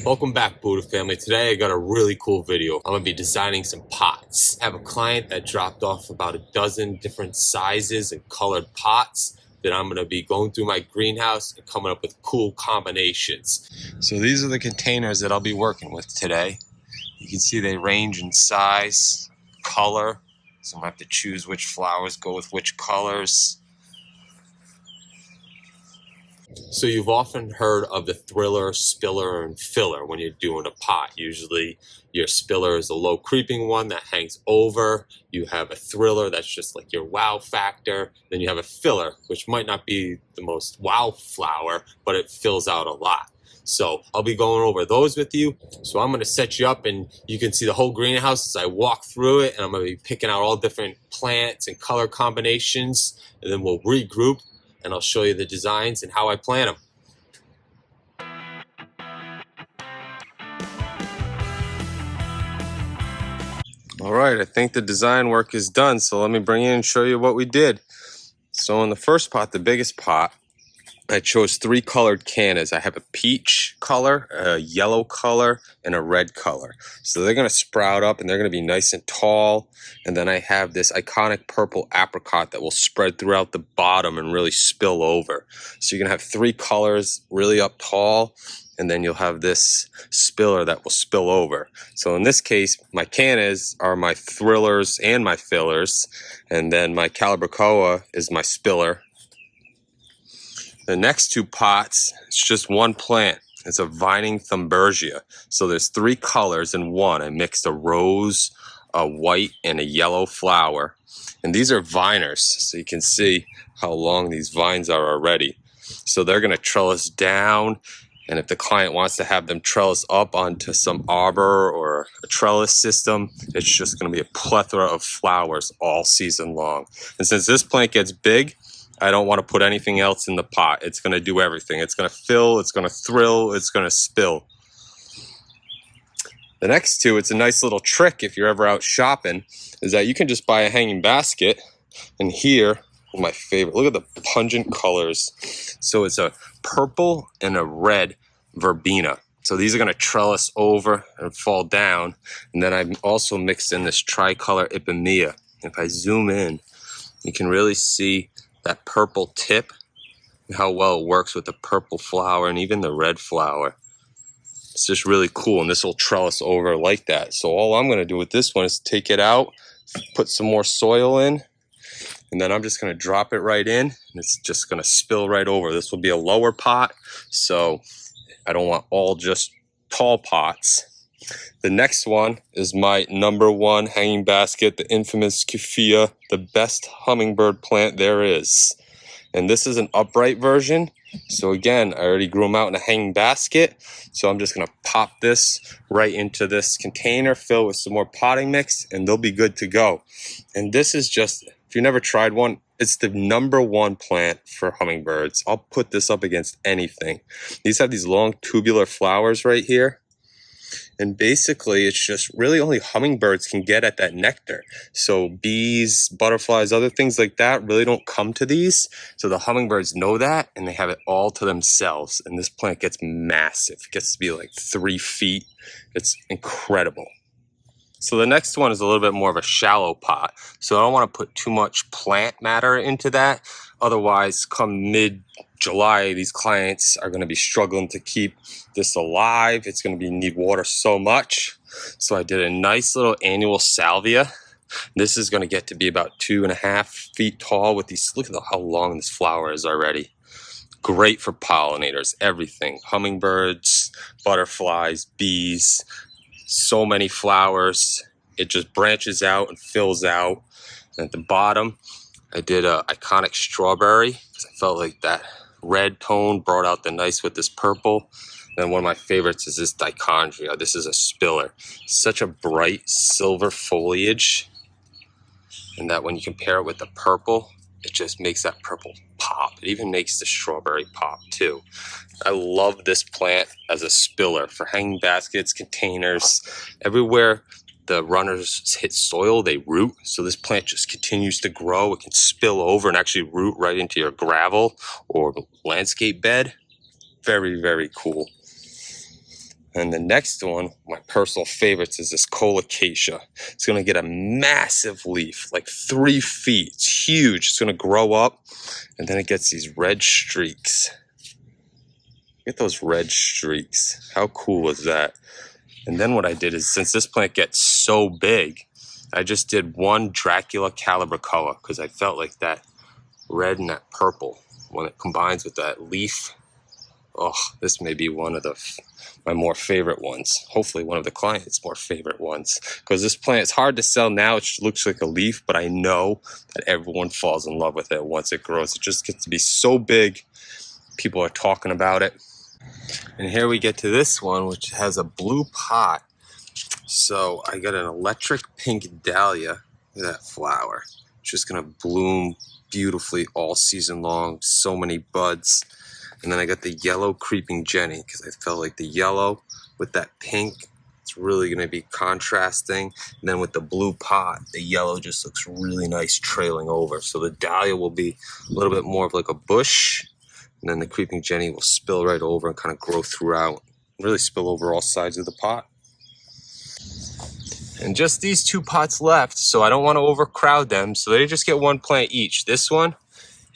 Welcome back, Buddha family. Today I got a really cool video. I'm gonna be designing some pots. I have a client that dropped off about a dozen different sizes and colored pots that I'm gonna be going through my greenhouse and coming up with cool combinations. So these are the containers that I'll be working with today. You can see they range in size, color, so I'm gonna have to choose which flowers go with which colors. So you've often heard of the thriller, spiller, and filler when you're doing a pot. Usually your spiller is a low creeping one that hangs over. You have a thriller that's just like your wow factor. Then you have a filler, which might not be the most wow flower, but it fills out a lot. So I'll be going over those with you. So I'm going to set you up and you can see the whole greenhouse as I walk through it. And I'm going to be picking out all different plants and color combinations. And then we'll regroup and I'll show you the designs and how I plan them. All right, I think the design work is done, so let me bring in and show you what we did. So in the first pot, the biggest pot, I chose 3 colored cannas. I have a peach color, a yellow color, and a red color. So they're going to sprout up and they're going to be nice and tall. And then I have this iconic purple apricot that will spread throughout the bottom and really spill over. So you're going to have 3 colors really up tall, and then you'll have this spiller that will spill over. So in this case, my cannas are my thrillers and my fillers, and then my calibrachoa is my spiller. The next 2 pots, it's just one plant. It's a vining thunbergia. So there's 3 colors in one. I mixed a rose, a white, and a yellow flower. And these are viners, so you can see how long these vines are already. So they're gonna trellis down, and if the client wants to have them trellis up onto some arbor or a trellis system, it's just gonna be a plethora of flowers all season long. And since this plant gets big, I don't want to put anything else in the pot. It's going to do everything. It's going to fill, it's going to thrill, it's going to spill. The next 2, it's a nice little trick if you're ever out shopping, is that you can just buy a hanging basket. And here, my favorite, look at the pungent colors. So it's a purple and a red verbena. So these are going to trellis over and fall down. And then I've also mixed in this tricolor ipomoea. If I zoom in, you can really see that purple tip, how well it works with the purple flower and even the red flower. It's just really cool, and this will trellis over like that. So all I'm going to do with this one is take it out, put some more soil in, and then I'm just going to drop it right in, and it's just going to spill right over. This will be a lower pot, so I don't want all just tall pots. The next one is my #1 hanging basket, the infamous Keffia, the best hummingbird plant there is. And this is an upright version. So again, I already grew them out in a hanging basket. So I'm just gonna pop this right into this container, fill with some more potting mix, and they'll be good to go. And this is just, if you've never tried one, it's the #1 plant for hummingbirds. I'll put this up against anything. These have these long tubular flowers right here. And basically, it's just really only hummingbirds can get at that nectar. So bees, butterflies, other things like that really don't come to these. So the hummingbirds know that, and they have it all to themselves. And this plant gets massive. It gets to be like 3 feet. It's incredible. So the next one is a little bit more of a shallow pot. So I don't want to put too much plant matter into that. Otherwise, come mid-July, these clients are going to be struggling to keep this alive. It's going to need water so much. So I did a nice little annual salvia. This is going to get to be about 2.5 feet tall with these. Look at how long this flower is already. Great for pollinators, everything. Hummingbirds, butterflies, bees. So many flowers. It just branches out and fills out. And at the bottom, I did a iconic strawberry because I felt like that red tone brought out the nice with this purple. And one of my favorites is this dichondria. This is a spiller. Such a bright silver foliage, and that when you compare it with the purple, it just makes that purple pop. It even makes the strawberry pop too. I love this plant as a spiller for hanging baskets, containers, everywhere the runners hit soil, they root. So this plant just continues to grow. It can spill over and actually root right into your gravel or landscape bed. Very, very cool. And the next one, my personal favorites, is this colocasia. It's going to get a massive leaf, like 3 feet. It's huge. It's going to grow up, and then it gets these red streaks. Get those red streaks. How cool is that? And then what I did is, since this plant gets so big, I just did one Dracula calibricoa because I felt like that red and that purple, when it combines with that leaf, oh, this may be one of my more favorite ones. Hopefully one of the clients' more favorite ones. Because this plant, it's hard to sell now. It just looks like a leaf, but I know that everyone falls in love with it once it grows. It just gets to be so big. People are talking about it. And here we get to this one, which has a blue pot. So I got an electric pink dahlia. Look at that flower. It's just gonna bloom beautifully all season long. So many buds. And then I got the yellow creeping Jenny because I felt like the yellow with that pink, it's really gonna be contrasting. And then with the blue pot, the yellow just looks really nice trailing over. So the dahlia will be a little bit more of like a bush. And then the creeping Jenny will spill right over and kind of grow throughout. Really spill over all sides of the pot. And just these 2 pots left, so I don't want to overcrowd them. So they just get 1 plant each. This one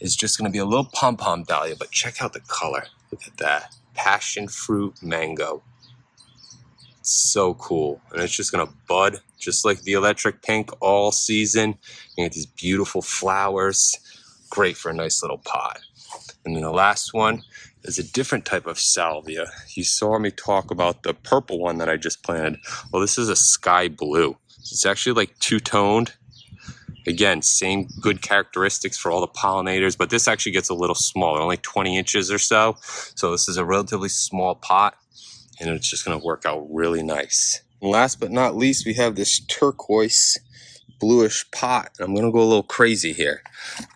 is just going to be a little pom-pom dahlia, but check out the color. Look at that. Passion fruit mango. It's so cool. And it's just going to bud just like the electric pink all season. You get these beautiful flowers. Great for a nice little pot. And then the last one is a different type of salvia. You saw me talk about the purple one that I just planted. Well, this is a sky blue. It's actually like 2-toned. Again, same good characteristics for all the pollinators, but this actually gets a little smaller, only 20 inches or so. So this is a relatively small pot, and it's just gonna work out really nice. And last but not least, we have this turquoise bluish pot. I'm gonna go a little crazy here.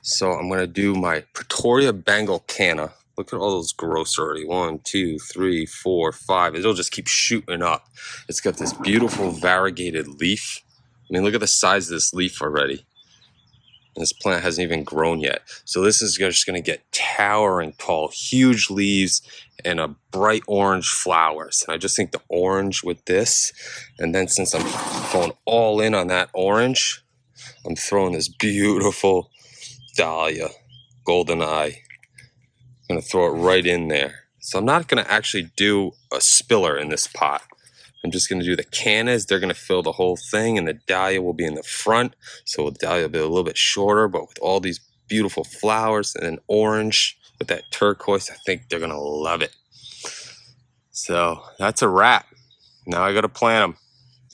So I'm gonna do my Pretoria Bengal canna. Look at all those growths already. 1, 2, 3, 4, 5. It'll just keep shooting up. It's got this beautiful variegated leaf. I mean, look at the size of this leaf already. And this plant hasn't even grown yet. So this is just gonna get towering tall, huge leaves and a bright orange flowers. And I just think the orange with this, and then since I'm going all in on that orange, I'm throwing this beautiful dahlia, golden eye. I'm gonna throw it right in there. So I'm not gonna actually do a spiller in this pot. I'm just gonna do the cannas. They're gonna fill the whole thing, and the dahlia will be in the front. So the dahlia will be a little bit shorter, but with all these beautiful flowers and then orange with that turquoise, I think they're gonna love it. So that's a wrap. Now I gotta plant them.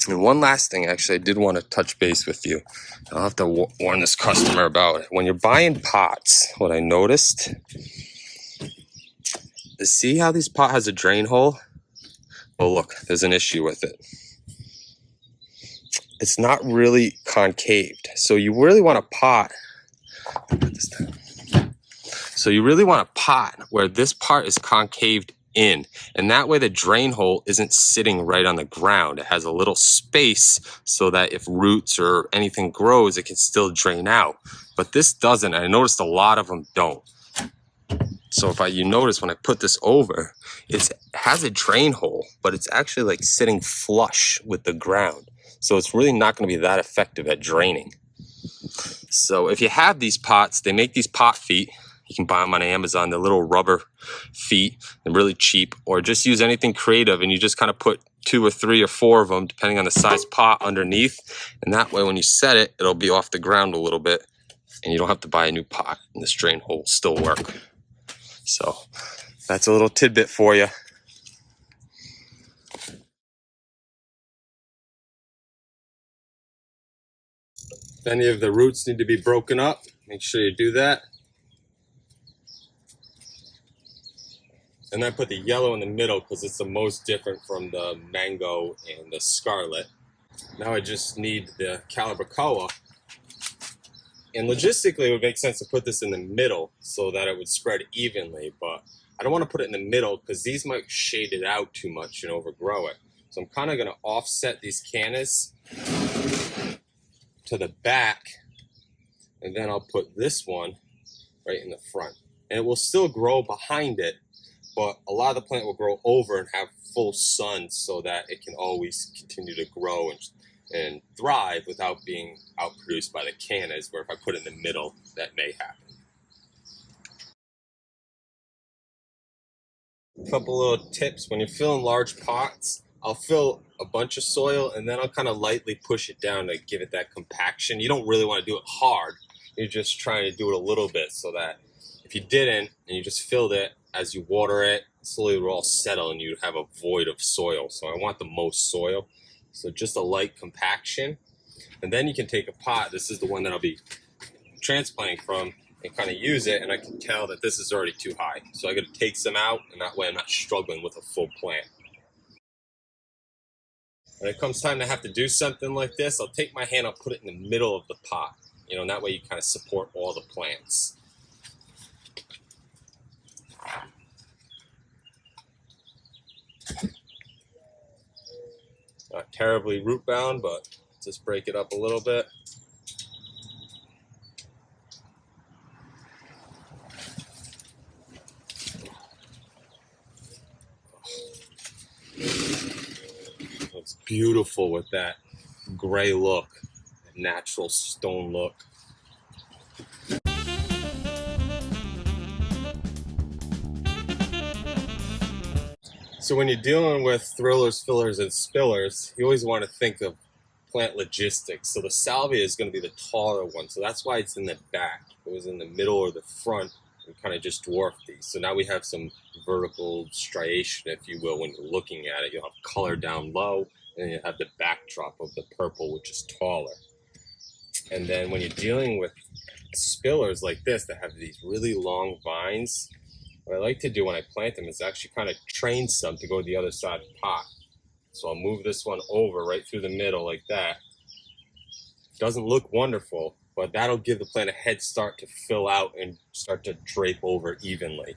And one last thing, actually, I did want to touch base with you. I'll have to warn this customer about it. When you're buying pots, what I noticed is, see how this pot has a drain hole? Oh, look, there's an issue with it. It's not really concaved. So you really want a pot. Put this down. So you really want a pot where this part is concaved in, and that way the drain hole isn't sitting right on the ground. It has a little space so that if roots or anything grows, it can still drain out. But this doesn't, and I noticed a lot of them don't. So you notice when I put this over, it has a drain hole, but it's actually like sitting flush with the ground. So it's really not going to be that effective at draining. So if you have these pots, they make these pot feet. You can buy them on Amazon. They're little rubber feet. They're really cheap. Or just use anything creative, and you just kind of put 2 or 3 or 4 of them, depending on the size pot, underneath. And that way, when you set it, it'll be off the ground a little bit, and you don't have to buy a new pot. And this drain hole will still work. So that's a little tidbit for you. If any of the roots need to be broken up, make sure you do that. And I put the yellow in the middle because it's the most different from the mango and the scarlet. Now I just need the calibrachoa. And logistically, it would make sense to put this in the middle so that it would spread evenly, but I don't want to put it in the middle because these might shade it out too much and overgrow it. So I'm kind of going to offset these cannas to the back, and then I'll put this one right in the front. And it will still grow behind it, but a lot of the plant will grow over and have full sun so that it can always continue to grow and thrive without being outproduced by the cannas, where if I put it in the middle, that may happen. A couple little tips: when you're filling large pots, I'll fill a bunch of soil and then I'll kind of lightly push it down to give it that compaction. You don't really want to do it hard. You're just trying to do it a little bit so that if you didn't and you just filled it, as you water it, slowly it will all settle and you'd have a void of soil. So I want the most soil. So just a light compaction. And then you can take a pot. This is the one that I'll be transplanting from, and kind of use it, and I can tell that this is already too high. So I got to take some out, and that way I'm not struggling with a full plant. When it comes time to have to do something like this, I'll take my hand, I'll put it in the middle of the pot. And that way you kind of support all the plants. Not terribly root bound, but just break it up a little bit. It's beautiful with that gray look, that natural stone look. So when you're dealing with thrillers, fillers, and spillers, you always want to think of plant logistics. So the salvia is going to be the taller one. So that's why it's in the back. If it was in the middle or the front, we kind of just dwarf these. So now we have some vertical striation, if you will, when you're looking at it. You'll have color down low, and you have the backdrop of the purple, which is taller. And then when you're dealing with spillers like this that have these really long vines, what I like to do when I plant them is actually kind of train some to go to the other side of the pot. So I'll move this one over right through the middle like that. Doesn't look wonderful, but that'll give the plant a head start to fill out and start to drape over evenly.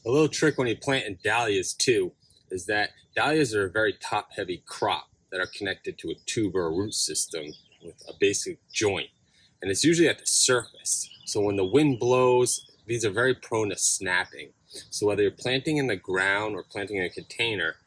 A little trick when you're planting dahlias too is that dahlias are a very top-heavy crop that are connected to a tube or a root system with a basic joint, and it's usually at the surface. So when the wind blows, these are very prone to snapping. So whether you're planting in the ground or planting in a container,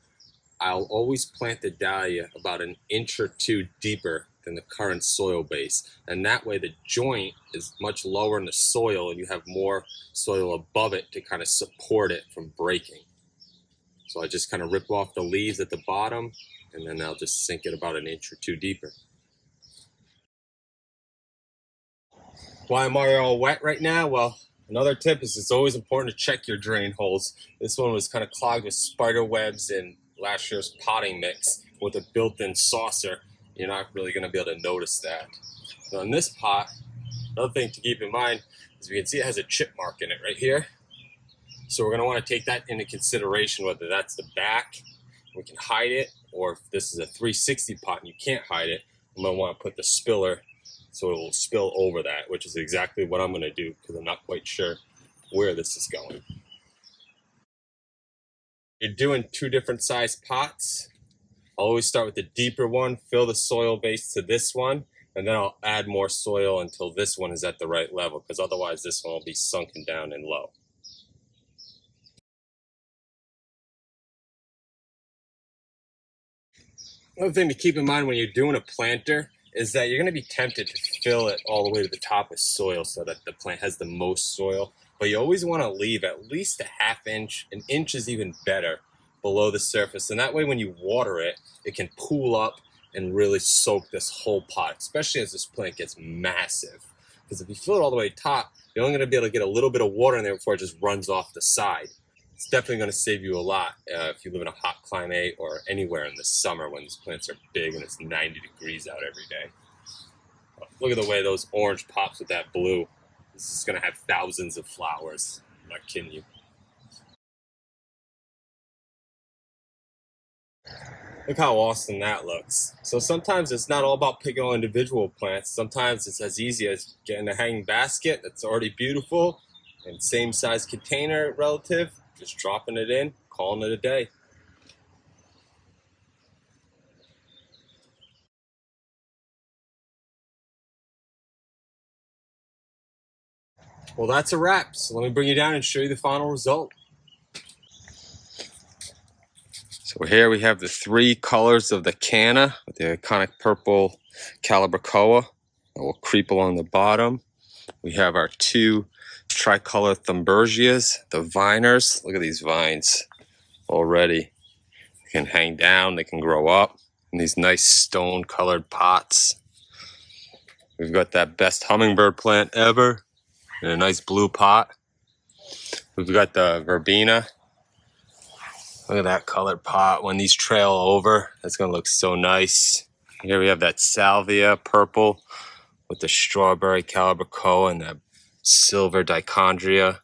I'll always plant the dahlia about an inch or two deeper than the current soil base, and that way the joint is much lower in the soil and you have more soil above it to kind of support it from breaking. So I just kind of rip off the leaves at the bottom, and then I'll just sink it about an inch or two deeper. Why am I all wet right now? Well, another tip is it's always important to check your drain holes. This one was kind of clogged with spider webs and last year's potting mix with a built-in saucer. You're not really going to be able to notice that. Now in this pot, another thing to keep in mind is you can see it has a chip mark in it right here. So we're going to want to take that into consideration, whether that's the back, we can hide it, or if this is a 360 pot and you can't hide it, I'm going to want to put the spiller so it will spill over that, which is exactly what I'm going to do because I'm not quite sure where this is going. You're doing two different size pots. I'll always start with the deeper one, fill the soil base to this one, and then I'll add more soil until this one is at the right level, because otherwise this one will be sunken down and low. Another thing to keep in mind when you're doing a planter is that you're going to be tempted to fill it all the way to the top with soil so that the plant has the most soil. But you always want to leave at least a half inch, an inch is even better, below the surface. And that way when you water it, it can pool up and really soak this whole pot, especially as this plant gets massive. Because if you fill it all the way to the top, you're only going to be able to get a little bit of water in there before it just runs off the side. It's definitely going to save you a lot if you live in a hot climate or anywhere in the summer when these plants are big and it's 90 degrees out every day. Look at the way those orange pops with that blue. This is going to have thousands of flowers. I'm not kidding you. Look how awesome that looks. So sometimes it's not all about picking on individual plants. Sometimes it's as easy as getting a hanging basket that's already beautiful and same size container relative, just dropping it in, calling it a day. Well, that's a wrap. So let me bring you down and show you the final result. So here we have the 3 colors of the canna with the iconic purple Calibrachoa that will creep along the bottom. We have our 2 tricolor Thunbergias, the viners. Look at these vines already. They can hang down, they can grow up in these nice stone colored pots. We've got that best hummingbird plant ever in a nice blue pot. We've got the verbena. Look at that colored pot. When these trail over, that's gonna look so nice. Here we have that salvia purple with the strawberry Calibrachoa and that silver dichondria.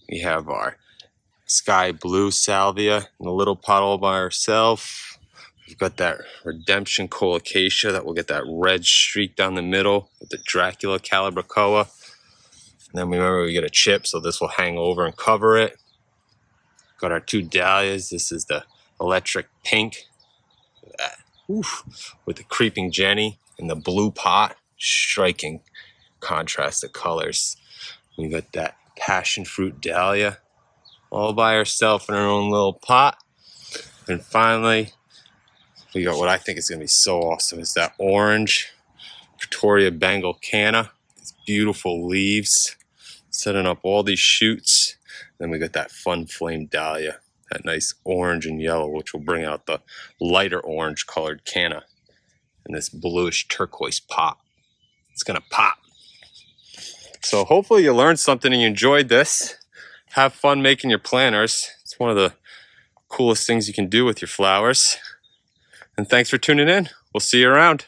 We have our sky blue salvia in a little pot all by herself. We've got that redemption colocasia that will get that red streak down the middle with the Dracula Calibrachoa. And then remember we get a chip, so this will hang over and cover it. Got our 2 dahlias. This is the electric pink with the creeping Jenny in the blue pot. Striking contrast of colors. We got that passion fruit dahlia all by herself in her own little pot. And finally, we got what I think is going to be so awesome. Is that orange Pretoria Bengal canna. These beautiful leaves setting up all these shoots. Then we got that fun flame dahlia, that nice orange and yellow, which will bring out the lighter orange colored canna in this bluish turquoise pot. It's gonna pop. So hopefully you learned something and you enjoyed this. Have fun making your planters. It's one of the coolest things you can do with your flowers. And thanks for tuning in. We'll see you around.